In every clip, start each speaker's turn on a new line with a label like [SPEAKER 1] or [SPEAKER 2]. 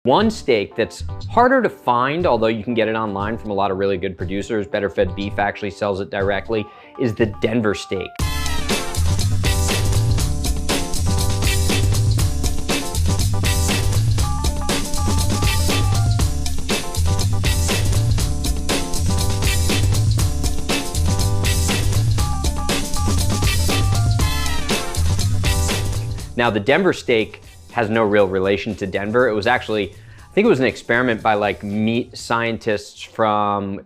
[SPEAKER 1] One steak that's harder to find, although you can get it online from a lot of really good producers, BetterFed Beef actually sells it directly, is the Denver steak. Now, the Denver steak has no real relation to Denver. It was actually, I think it was an experiment by like meat scientists from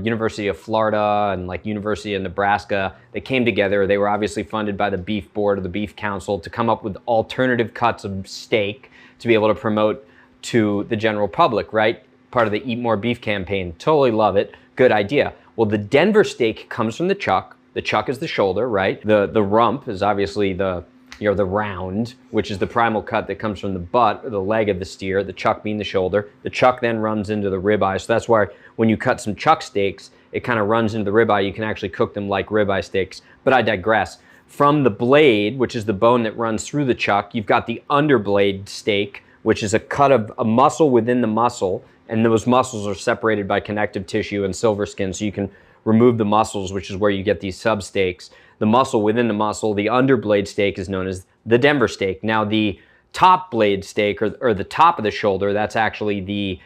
[SPEAKER 1] University of Florida and like University of Nebraska. They came together. They were obviously funded by the Beef Board or the Beef Council to come up with alternative cuts of steak to be able to promote to the general public, right? Part of the Eat More Beef campaign. Totally love it. Good idea. Well, the Denver steak comes from the chuck. The chuck is the shoulder, right? The rump is obviously the round, which is the primal cut that comes from the butt or the leg of the steer, the chuck being the shoulder. The chuck then runs into the ribeye. So that's why when you cut some chuck steaks, it kind of runs into the ribeye. You can actually cook them like ribeye steaks, but I digress. From the blade, which is the bone that runs through the chuck, you've got the underblade steak, which is a cut of a muscle within the muscle, and those muscles are separated by connective tissue and silver skin, so you can remove the muscles, which is where you get these sub steaks. The muscle within the muscle, the underblade steak, is known as the Denver steak. Now, the top blade steak, or the top of the shoulder, that's actually the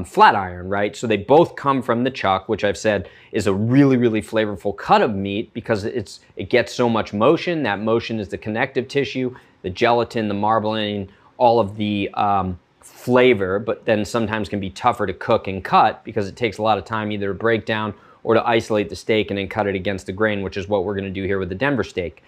[SPEAKER 1] flat iron, right? So they both come from the chuck, which I've said is a really, really flavorful cut of meat because it gets so much motion. That motion is the connective tissue, the gelatin, the marbling, all of the flavor, but then sometimes can be tougher to cook and cut because it takes a lot of time either to break down or to isolate the steak and then cut it against the grain, which is what we're gonna do here with the Denver steak.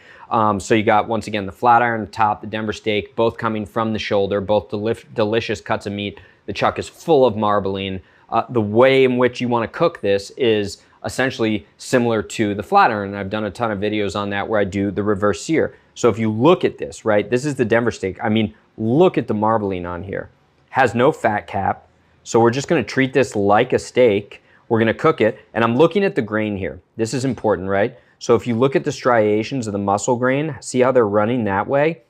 [SPEAKER 1] So you got, once again, the flat iron, the top, the Denver steak, both coming from the shoulder, both delicious cuts of meat. The chuck is full of marbling. The way in which you wanna cook this is essentially similar to the flat iron. I've done a ton of videos on that where I do the reverse sear. So if you look at this, right, this is the Denver steak. I mean, look at the marbling on here. Has no fat cap. So we're just gonna treat this like a steak. We're gonna cook it, and I'm looking at the grain here. This is important, right? So if you look at the striations of the muscle grain, see how they're running that way?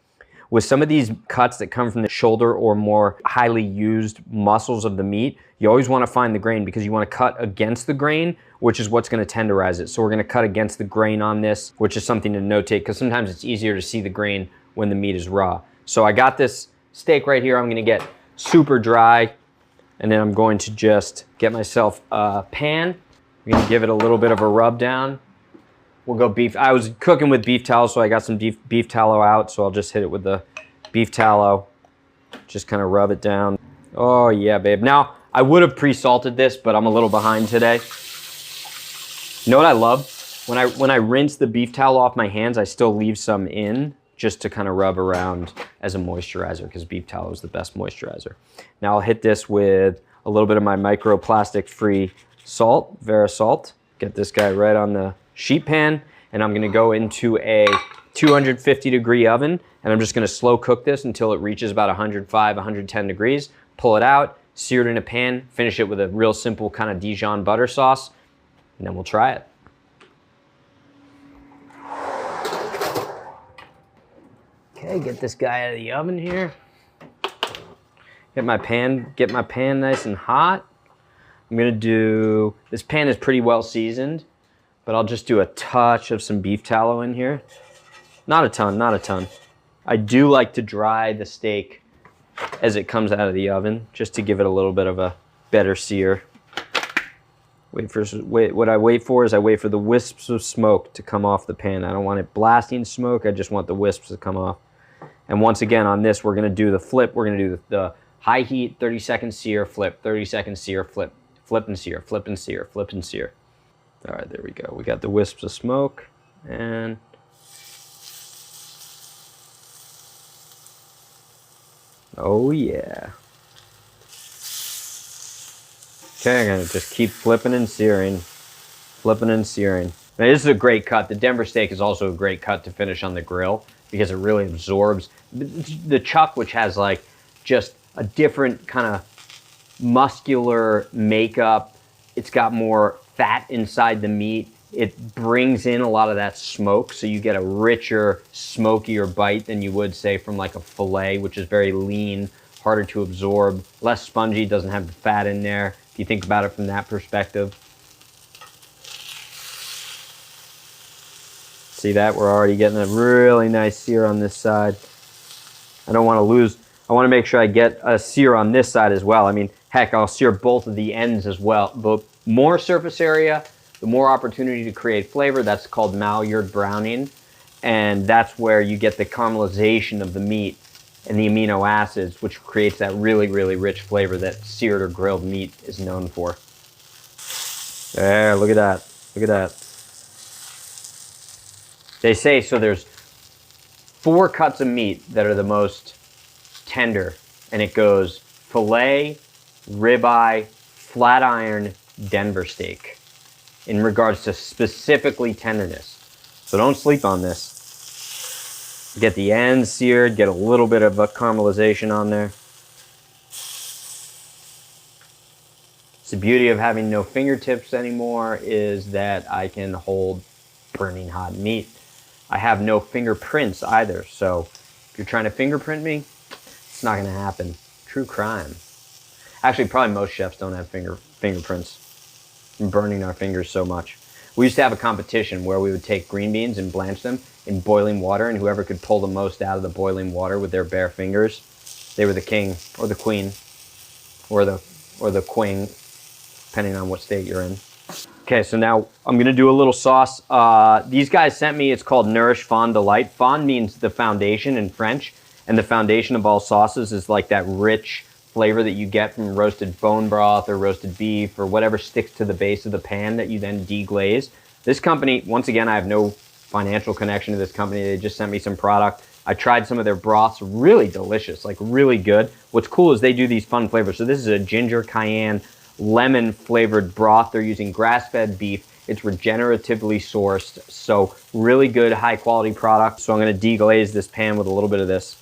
[SPEAKER 1] With some of these cuts that come from the shoulder or more highly used muscles of the meat, you always wanna find the grain because you wanna cut against the grain, which is what's gonna tenderize it. So we're gonna cut against the grain on this, which is something to notate because sometimes it's easier to see the grain when the meat is raw. So I got this steak right here. I'm gonna get super dry, and then I'm going to just get myself a pan. I'm gonna give it a little bit of a rub down. We'll go beef. I was cooking with beef tallow, so I got some beef tallow out, so I'll just hit it with the beef tallow. Just kind of rub it down. Oh yeah, babe. Now, I would have pre-salted this, but I'm a little behind today. You know what I love? When I rinse the beef tallow off my hands, I still leave some in, just to kind of rub around as a moisturizer, because beef tallow is the best moisturizer. Now I'll hit this with a little bit of my microplastic-free salt, Vera salt. Get this guy right on the sheet pan, and I'm gonna go into a 250-degree oven, and I'm just gonna slow cook this until it reaches about 105, 110 degrees. Pull it out, sear it in a pan, finish it with a real simple kind of Dijon butter sauce, and then we'll try it. Okay, get this guy out of the oven here. Get my pan nice and hot. I'm gonna do, this pan is pretty well seasoned, but I'll just do a touch of some beef tallow in here. Not a ton, not a ton. I do like to dry the steak as it comes out of the oven, just to give it a little bit of a better sear. What I wait for is I wait for the wisps of smoke to come off the pan. I don't want it blasting smoke, I just want the wisps to come off. And once again on this, we're gonna do the flip. We're gonna do the high heat, 30-second sear, flip, 30-second sear, flip, flip and sear, flip and sear, flip and sear. All right, there we go. We got the wisps of smoke, and oh yeah. Okay, I'm gonna just keep flipping and searing, flipping and searing. Now, this is a great cut. The Denver steak is also a great cut to finish on the grill because it really absorbs the chuck, which has like just a different kind of muscular makeup. It's got more fat inside the meat. It brings in a lot of that smoke, so you get a richer, smokier bite than you would say from like a filet, which is very lean, harder to absorb, less spongy, doesn't have the fat in there, if you think about it from that perspective. See that? We're already getting a really nice sear on this side. I don't want to lose, I want to make sure I get a sear on this side as well. I mean, heck, I'll sear both of the ends as well. But more surface area, the more opportunity to create flavor. That's called Maillard browning. And that's where you get the caramelization of the meat and the amino acids, which creates that really, really rich flavor that seared or grilled meat is known for. There, look at that. Look at that. They say, so there's 4 cuts of meat that are the most tender, and it goes filet, ribeye, flat iron, Denver steak in regards to specifically tenderness. So don't sleep on this. Get the ends seared, get a little bit of a caramelization on there. It's the beauty of having no fingertips anymore is that I can hold burning hot meat. I have no fingerprints either, so if you're trying to fingerprint me, it's not gonna happen. True crime. Actually, probably most chefs don't have fingerprints. I'm burning our fingers so much. We used to have a competition where we would take green beans and blanch them in boiling water, and whoever could pull the most out of the boiling water with their bare fingers, they were the king or the queen or the queen, depending on what state you're in. Okay, so now I'm gonna do a little sauce. These guys sent me, it's called Nourish Fond Delight. Fond means the foundation in French, and the foundation of all sauces is like that rich flavor that you get from roasted bone broth or roasted beef or whatever sticks to the base of the pan that you then deglaze. This company, once again, I have no financial connection to this company. They just sent me some product. I tried some of their broths, really delicious, like really good. What's cool is they do these fun flavors. So this is a ginger cayenne lemon flavored broth. They're using grass-fed beef. It's regeneratively sourced, so really good, high quality product. So I'm gonna deglaze this pan with a little bit of this.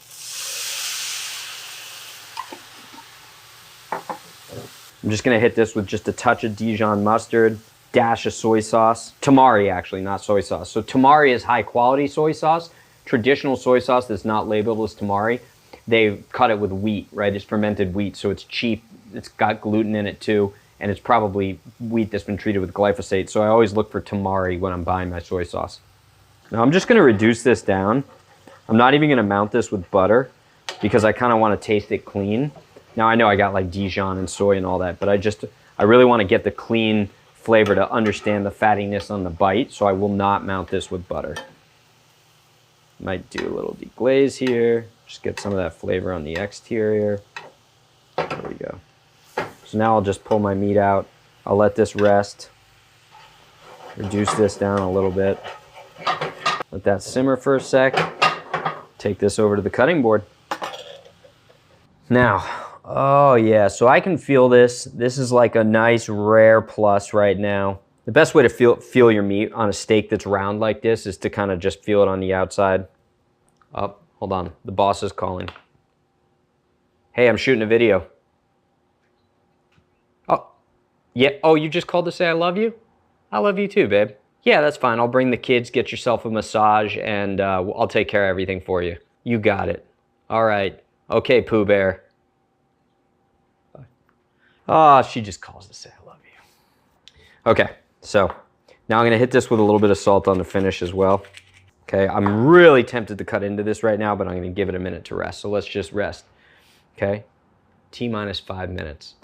[SPEAKER 1] I'm just gonna hit this with just a touch of Dijon mustard, dash of soy sauce. Tamari, actually, not soy sauce. So tamari is high quality soy sauce. Traditional soy sauce that's not labeled as tamari, they cut it with wheat, right? It's fermented wheat, so it's cheap. It's got gluten in it too, and it's probably wheat that's been treated with glyphosate. So I always look for tamari when I'm buying my soy sauce. Now I'm just gonna reduce this down. I'm not even gonna mount this with butter because I kinda wanna taste it clean. Now I know I got like Dijon and soy and all that, but I really wanna get the clean flavor to understand the fattiness on the bite, so I will not mount this with butter. Might do a little deglaze here, just get some of that flavor on the exterior. There we go. So now I'll just pull my meat out. I'll let this rest. Reduce this down a little bit. Let that simmer for a sec. Take this over to the cutting board. Now, oh yeah, so I can feel this. This is like a nice rare plus right now. The best way to feel your meat on a steak that's round like this is to kind of just feel it on the outside. Oh, hold on, the boss is calling. Hey, I'm shooting a video. Yeah, oh, you just called to say I love you? I love you too, babe. Yeah, that's fine. I'll bring the kids, get yourself a massage, and I'll take care of everything for you. You got it. All right. Okay, Pooh Bear. Oh, she just calls to say I love you. Okay, so now I'm gonna hit this with a little bit of salt on the finish as well. Okay, I'm really tempted to cut into this right now, but I'm gonna give it a minute to rest. So let's just rest, okay? T-minus 5 minutes.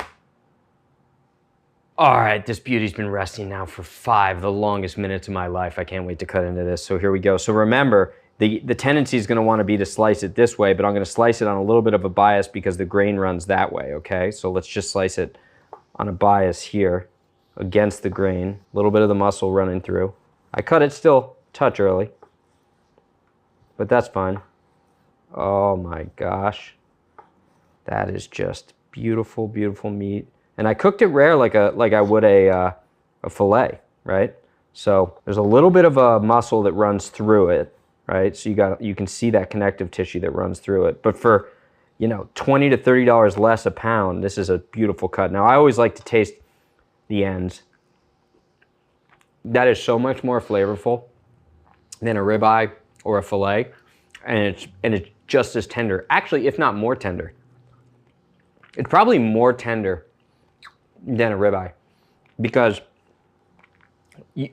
[SPEAKER 1] All right, this beauty's been resting now for 5, the longest minutes of my life. I can't wait to cut into this, so here we go. So remember, the tendency is gonna wanna be to slice it this way, but I'm gonna slice it on a little bit of a bias because the grain runs that way, okay? So let's just slice it on a bias here against the grain, a little bit of the muscle running through. I cut it still a touch early, but that's fine. Oh my gosh. That is just beautiful, beautiful meat. And I cooked it rare like I would a fillet, right? So there's a little bit of a muscle that runs through it, right? So you can see that connective tissue that runs through it. But for, you know, $20 to $30 less a pound, this is a beautiful cut. Now I always like to taste the ends. That is so much more flavorful than a ribeye or a fillet, and it's just as tender. Actually, if not more tender. It's probably more tender than a ribeye because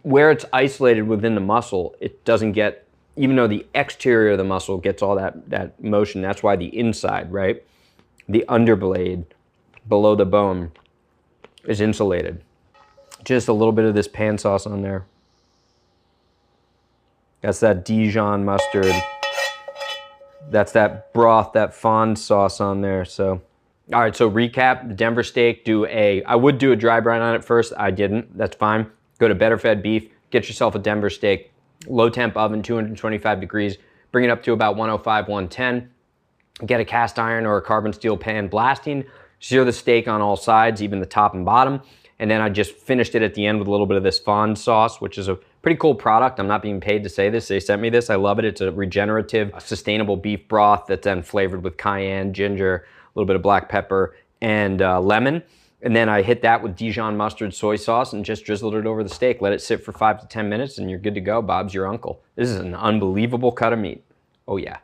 [SPEAKER 1] where it's isolated within the muscle, it doesn't get, even though the exterior of the muscle gets all that motion, that's why the inside, right? The underblade below the bone is insulated. Just a little bit of this pan sauce on there. That's that Dijon mustard. That's that broth, that fond sauce on there. So, all right, so recap, the Denver steak, I would do a dry brine on it first. I didn't, that's fine. Go to BetterFed Beef, get yourself a Denver steak, low temp oven, 225 degrees, bring it up to about 105, 110. Get a cast iron or a carbon steel pan blasting, sear the steak on all sides, even the top and bottom. And then I just finished it at the end with a little bit of this fond sauce, which is a pretty cool product. I'm not being paid to say this. They sent me this. I love it. It's a regenerative, sustainable beef broth that's then flavored with cayenne, ginger, a little bit of black pepper, and lemon. And then I hit that with Dijon mustard soy sauce and just drizzled it over the steak. Let it sit for 5 to 10 minutes and you're good to go. Bob's your uncle. This is an unbelievable cut of meat. Oh yeah.